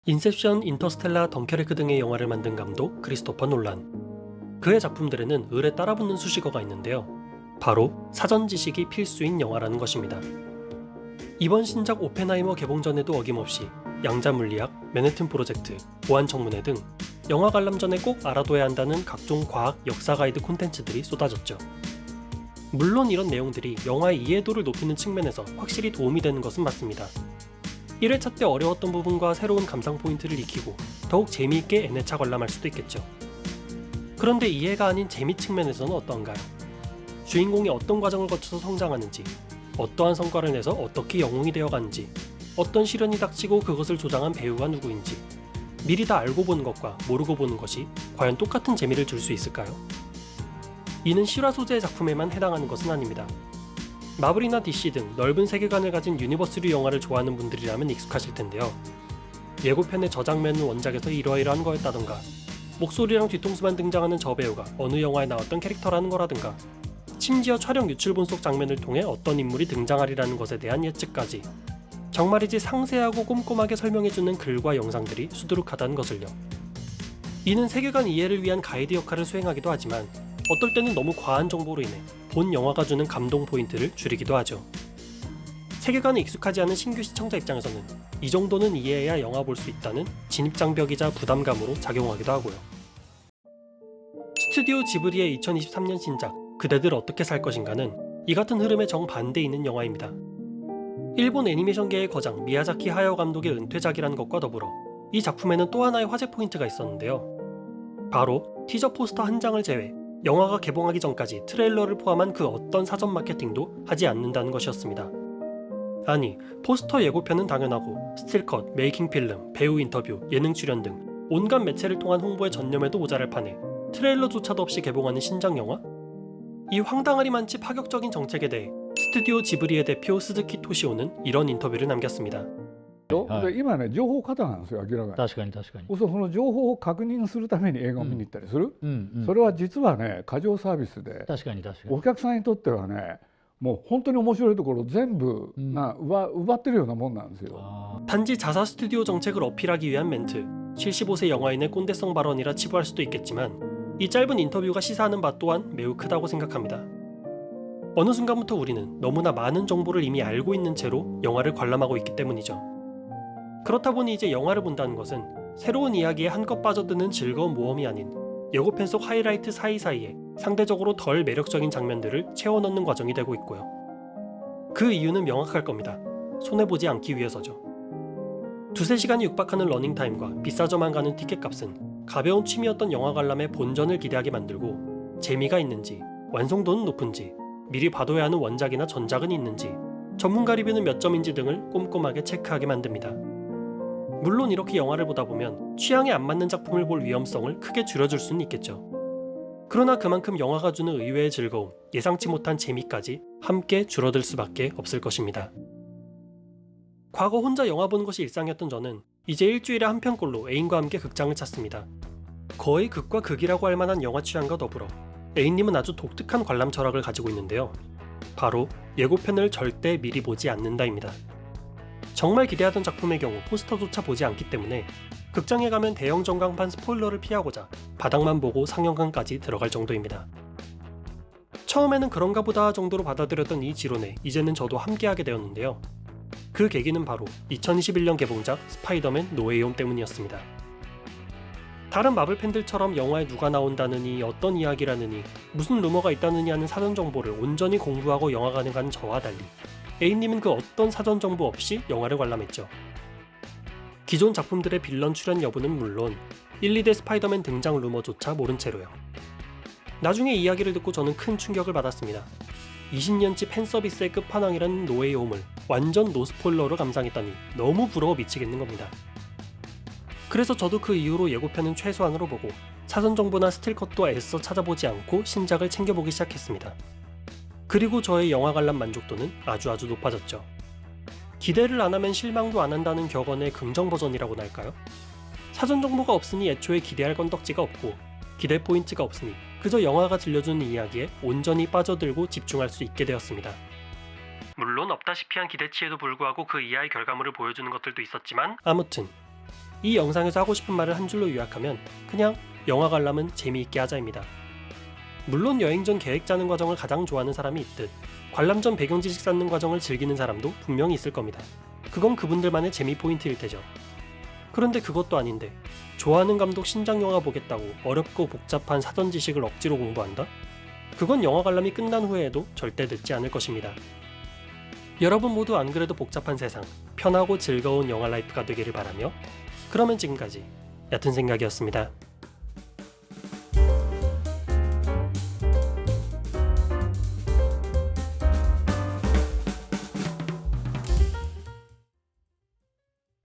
인셉션, 인터스텔라, 덩케르크 등의 영화를 만든 감독 크리스토퍼 놀란. 그의 작품들에는 을에 따라붙는 수식어가 있는데요. 바로 사전 지식이 필수인 영화라는 것입니다. 이번 신작 오펜하이머 개봉 전에도 어김없이 양자 물리학, 맨해튼 프로젝트, 보안 청문회 등 영화 관람 전에 꼭 알아둬야 한다는 각종 과학, 역사 가이드 콘텐츠들이 쏟아졌죠. 물론 이런 내용들이 영화의 이해도를 높이는 측면에서 확실히 도움이 되는 것은 맞습니다. 1회차 때 어려웠던 부분과 새로운 감상 포인트를 익히고 더욱 재미있게 N회차 관람할 수도 있겠죠. 그런데 이해가 아닌 재미 측면에서는 어떤가요? 주인공이 어떤 과정을 거쳐서 성장하는지, 어떠한 성과를 내서 어떻게 영웅이 되어가는지, 어떤 시련이 닥치고 그것을 조장한 배우가 누구인지 미리 다 알고 보는 것과 모르고 보는 것이 과연 똑같은 재미를 줄 수 있을까요? 이는 실화 소재의 작품에만 해당하는 것은 아닙니다. 마블이나 DC 등 넓은 세계관을 가진 유니버스류 영화를 좋아하는 분들이라면 익숙하실 텐데요. 예고편의 저 장면은 원작에서 이러이러한 거였다던가, 목소리랑 뒤통수만 등장하는 저 배우가 어느 영화에 나왔던 캐릭터라는 거라든가, 심지어 촬영 유출본 속 장면을 통해 어떤 인물이 등장하리라는 것에 대한 예측까지 정말이지 상세하고 꼼꼼하게 설명해주는 글과 영상들이 수두룩하다는 것을요. 이는 세계관 이해를 위한 가이드 역할을 수행하기도 하지만 어떨 때는 너무 과한 정보로 인해 본 영화가 주는 감동 포인트를 줄이기도 하죠. 세계관에 익숙하지 않은 신규 시청자 입장에서는 이 정도는 이해해야 영화 볼 수 있다는 진입장벽이자 부담감으로 작용하기도 하고요. 스튜디오 지브리의 2023년 신작 그대들 어떻게 살 것인가는 이 같은 흐름의 정반대에 있는 영화입니다. 일본 애니메이션계의 거장 미야자키 하야오 감독의 은퇴작이라는 것과 더불어 이 작품에는 또 하나의 화제 포인트가 있었는데요. 바로 티저 포스터 한 장을 제외 영화가 개봉하기 전까지 트레일러를 포함한 그 어떤 사전 마케팅도 하지 않는다는 것이었습니다. 아니, 포스터 예고편은 당연하고 스틸컷, 메이킹 필름, 배우 인터뷰, 예능 출연 등 온갖 매체를 통한 홍보에 전념해도 모자랄 판에 트레일러조차도 없이 개봉하는 신작 영화? 이 황당하리만치 파격적인 정책에 대해 스튜디오 지브리의 대표 스즈키 토시오는 이런 인터뷰를 남겼습니다. で今ね情報過多なんですよ明らかに。確かに確かに。その情報を確認するために映画を見に行ったりする、それは実はね過剰サービスで、確かに確かに。お客さんにとってはねもう本当に面白いところ全部奪ってるようなもんなんですよ。 단지 자사 스튜디오 정책을 어필하기 위한 멘트, 75세 영화인의 꼰대성 발언이라 치부할 수도 있겠지만 이 짧은 인터뷰가 시사하는 바 또한 매우 크다고 생각합니다. 어느 순간부터 우리는 너무나 많은 정보를 이미 알고 있는 채로 영화를 관람하고 있기 때문이죠. 그렇다 보니 이제 영화를 본다는 것은 새로운 이야기에 한껏 빠져드는 즐거운 모험이 아닌 예고편 속 하이라이트 사이사이에 상대적으로 덜 매력적인 장면들을 채워넣는 과정이 되고 있고요. 그 이유는 명확할 겁니다. 손해보지 않기 위해서죠. 두세 시간이 육박하는 러닝타임과 비싸져만 가는 티켓값은 가벼운 취미였던 영화 관람의 본전을 기대하게 만들고 재미가 있는지, 완성도는 높은지, 미리 봐둬야 하는 원작이나 전작은 있는지, 전문가 리뷰는 몇 점인지 등을 꼼꼼하게 체크하게 만듭니다. 물론 이렇게 영화를 보다 보면 취향에 안 맞는 작품을 볼 위험성을 크게 줄여줄 수는 있겠죠. 그러나 그만큼 영화가 주는 의외의 즐거움, 예상치 못한 재미까지 함께 줄어들 수밖에 없을 것입니다. 과거 혼자 영화 보는 것이 일상이었던 저는 이제 일주일에 한 편꼴로 애인과 함께 극장을 찾습니다. 거의 극과 극이라고 할 만한 영화 취향과 더불어 애인님은 아주 독특한 관람 철학을 가지고 있는데요. 바로 예고편을 절대 미리 보지 않는다입니다. 정말 기대하던 작품의 경우 포스터조차 보지 않기 때문에 극장에 가면 대형 전광판 스포일러를 피하고자 바닥만 보고 상영관까지 들어갈 정도입니다. 처음에는 그런가 보다 정도로 받아들였던 이 지론에 이제는 저도 함께하게 되었는데요. 그 계기는 바로 2021년 개봉작 스파이더맨 노웨이홈 때문이었습니다. 다른 마블 팬들처럼 영화에 누가 나온다느니 어떤 이야기라느니 무슨 루머가 있다느니 하는 사전 정보를 온전히 공부하고 영화관에 간 저와 달리 A님은 그 어떤 사전 정보 없이 영화를 관람했죠. 기존 작품들의 빌런 출연 여부는 물론 1, 2대 스파이더맨 등장 루머조차 모른 채로요. 나중에 이야기를 듣고 저는 큰 충격을 받았습니다. 20년치 팬서비스의 끝판왕이라는 노웨이홈을 완전 노스포일러로 감상했다니 너무 부러워 미치겠는 겁니다. 그래서 저도 그 이후로 예고편은 최소한으로 보고 사전 정보나 스틸컷도 애써 찾아보지 않고 신작을 챙겨보기 시작했습니다. 그리고 저의 영화 관람 만족도는 아주 높아졌죠. 기대를 안 하면 실망도 안 한다는 격언의 긍정 버전이라고나 할까요? 사전 정보가 없으니 애초에 기대할 건덕지가 없고 기대 포인트가 없으니 그저 영화가 들려주는 이야기에 온전히 빠져들고 집중할 수 있게 되었습니다. 물론 없다시피 한 기대치에도 불구하고 그 이하의 결과물을 보여주는 것들도 있었지만 아무튼 이 영상에서 하고 싶은 말을 한 줄로 요약하면 그냥 영화 관람은 재미있게 하자입니다. 물론 여행 전 계획 짜는 과정을 가장 좋아하는 사람이 있듯 관람 전 배경 지식 쌓는 과정을 즐기는 사람도 분명히 있을 겁니다. 그건 그분들만의 재미 포인트일 테죠. 그런데 그것도 아닌데 좋아하는 감독 신작 영화 보겠다고 어렵고 복잡한 사전 지식을 억지로 공부한다? 그건 영화 관람이 끝난 후에도 절대 늦지 않을 것입니다. 여러분 모두 안 그래도 복잡한 세상, 편하고 즐거운 영화 라이프가 되기를 바라며 그러면 지금까지 얕은 생각이었습니다.